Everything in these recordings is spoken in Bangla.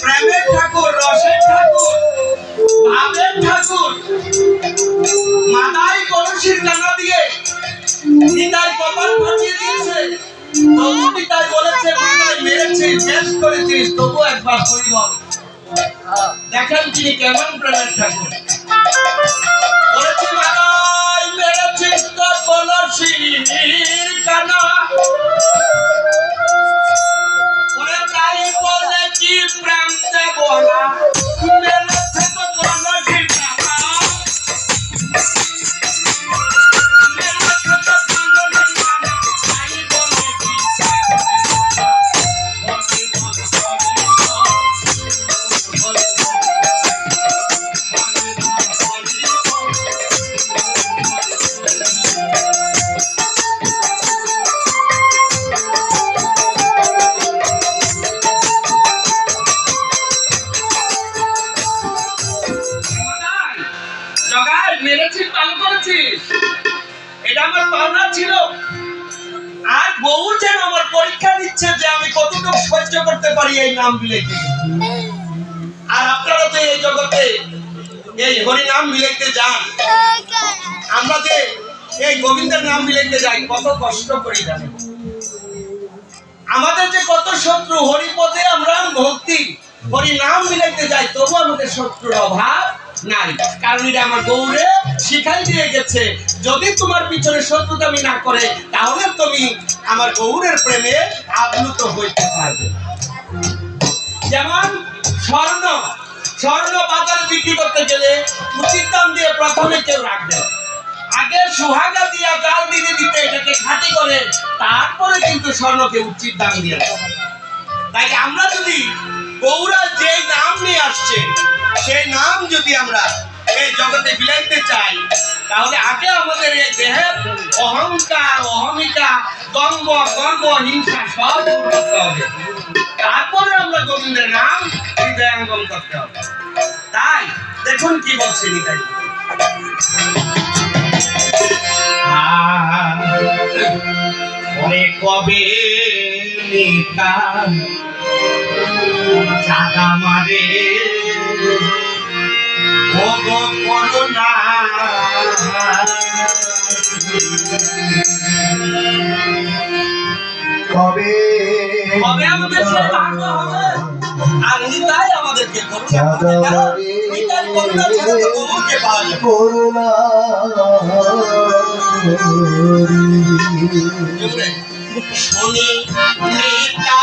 প্রেমের ঠাকুর, রসের ঠাকুর, ভাবের ঠাকুর মাথায় কলসির ডানা দিয়ে নিতাই কপাল ফাটিয়ে দিয়েছে। তবু নিতাই বলেছে, মাথায় মেরেছিস, বেশ করেছিস, তবু একবার হরি বল। দেখেন তিনি কেমন প্রেমের ঠাকুর। বলেছি মাথায় মেরেছিস তো কলসির ডানা, ওরে তাই বলে কি প্রেম দেব না, মেরেছে তো কলসির ডানা, মেরেছে তো কলসির ডানা, তাই বলে কি মেরেছিস, ভালো করেছিস, এটা আমার পাওনা ছিল। আর বউ যেন আমার পরীক্ষা নিচ্ছে যে আমি কতটুকু সহ্য করতে পারি এই নাম মিলাইতে। আর আপনারা তো এই জগতে এই হরি নাম মিলাইতে যান, আমরা যে এই গোবিন্দের নাম মিলাইতে যাই কত কষ্ট করি জানেন। আমাদের যে কত শত্রু, হরিপদে আমরা ভক্তি হরি নাম মিলাইতে যাই, তবু আমাদের শত্রুর অভাব নাই। কারণ এটা আমার গৌরে শিখাই দিয়ে গেছে, যদি তোমার পিছনে শত্রুতামি না করে তাহলে তুমি আমার গৌরের প্রেমে আপ্লুত হইতে পারবে। যেমন স্বর্ণ বাজারে বিক্রি করতে গেলে উচিত দাম দিয়ে প্রথমে কেউ রাখবে, আগে সুহাগা দিয়া জাল দিতে দিতে এটাকে খাঁটি করে তারপরে কিন্তু স্বর্ণকে উচিত দাম দিয়ে। তাই আমরা যদি গৌরা যে নাম নিয়ে আসছে সেই নাম যদি আমরা এই জগতে বিলাইতে চাই, তাহলে আগে আমাদের এই দেহের অহংকার, অহমিকা, দম্ভ, গর্ব, হিংসা সব দূর করতে হবে। তারপরে আমরা গোবিন্দের নাম হৃদয়ঙ্গম করতে হবে। তাই দেখুন কি বলছে নিতাই, কবে নিতা চাঁদা মারে করুণা, কবে আমাদের সেই ভাগ্য হবে। আর নিতাই আমাদেরকে করুণা করুণা শুনি নিতা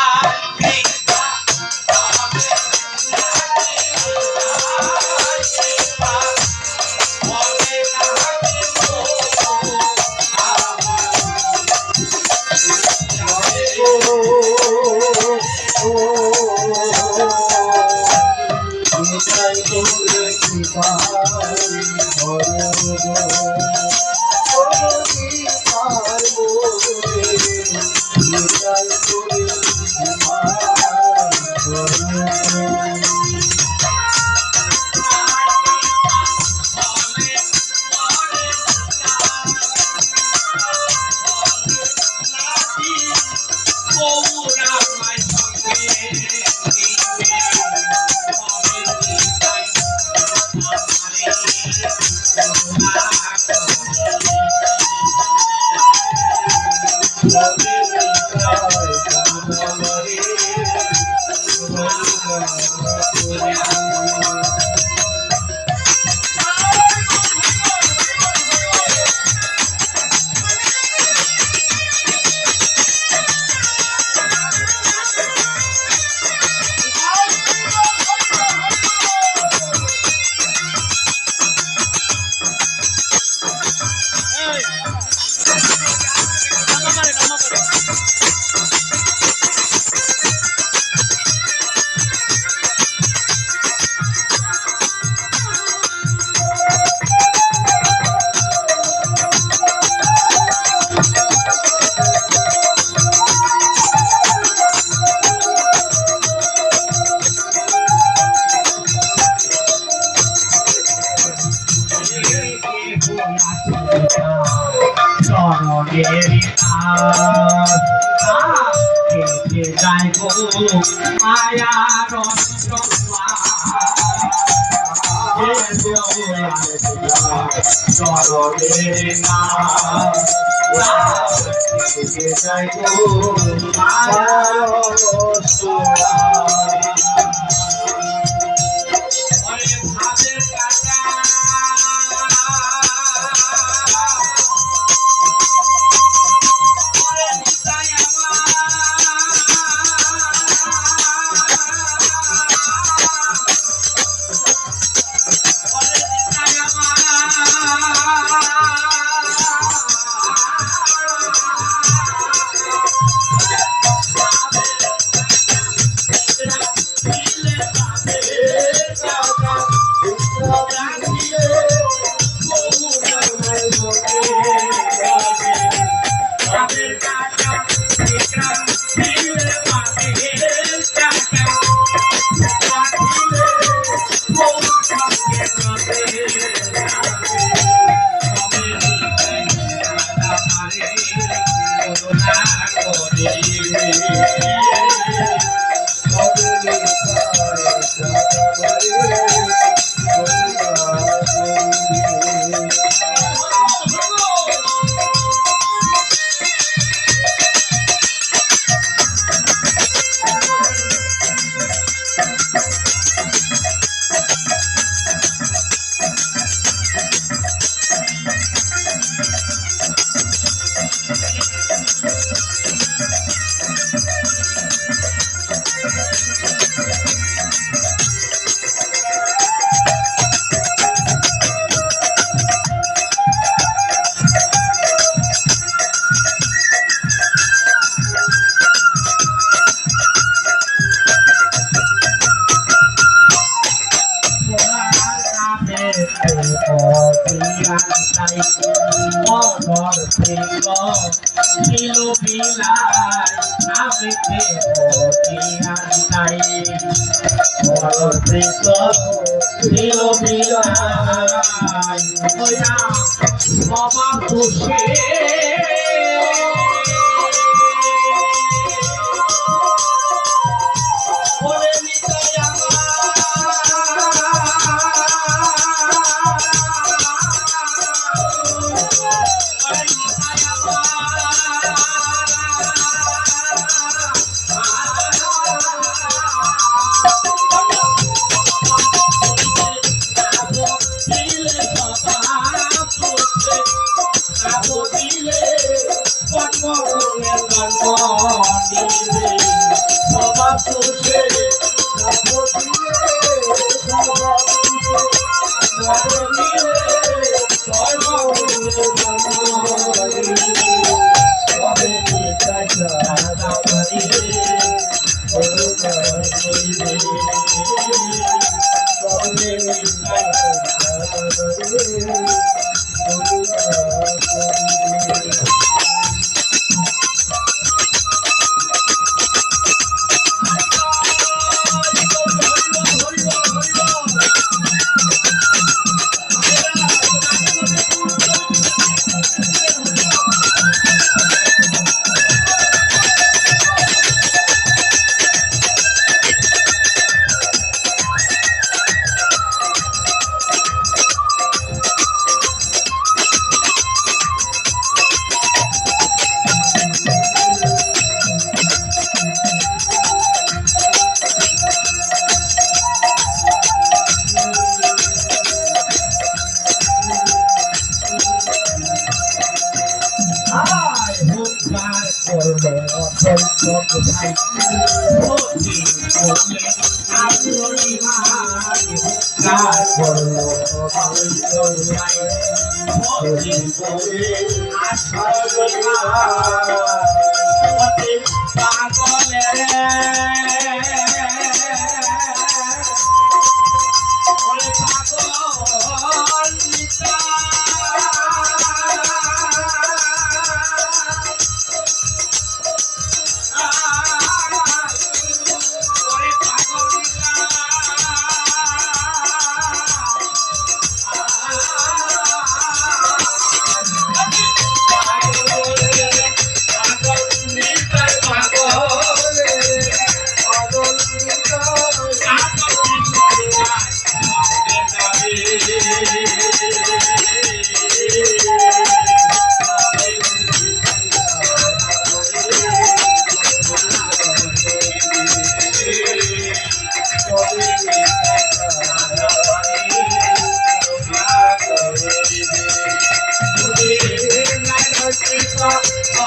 গো মায়ার চরণের নাম যাই গো মায়ার ওরে ভাবের কাটা ওরে নিতাই ওরে নিতাই বাবা খুশি ওরে নিতাই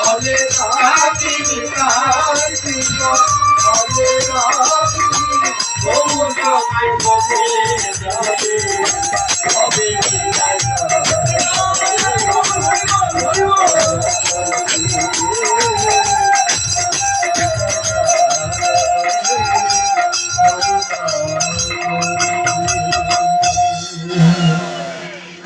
বলে